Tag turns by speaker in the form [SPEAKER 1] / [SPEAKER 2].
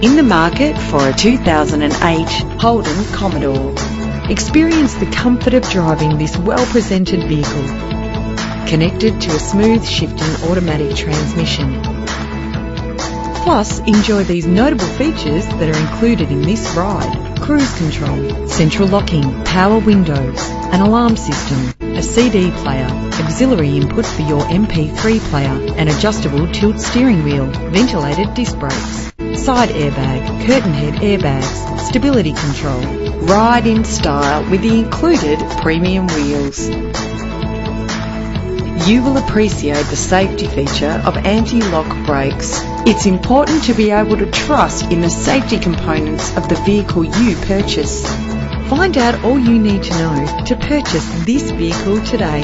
[SPEAKER 1] In the market for a 2008 Holden Commodore. Experience the comfort of driving this well-presented vehicle. Connected to a smooth shifting automatic transmission. Plus, enjoy these notable features that are included in this ride: cruise control, central locking, power windows, an alarm system, a CD player, auxiliary input for your MP3 player, an adjustable tilt steering wheel, ventilated disc brakes, side airbag, curtain head airbags, stability control. Ride in style with the included premium wheels. You will appreciate the safety feature of anti-lock brakes. It's important to be able to trust in the safety components of the vehicle you purchase. Find out all you need to know to purchase this vehicle today.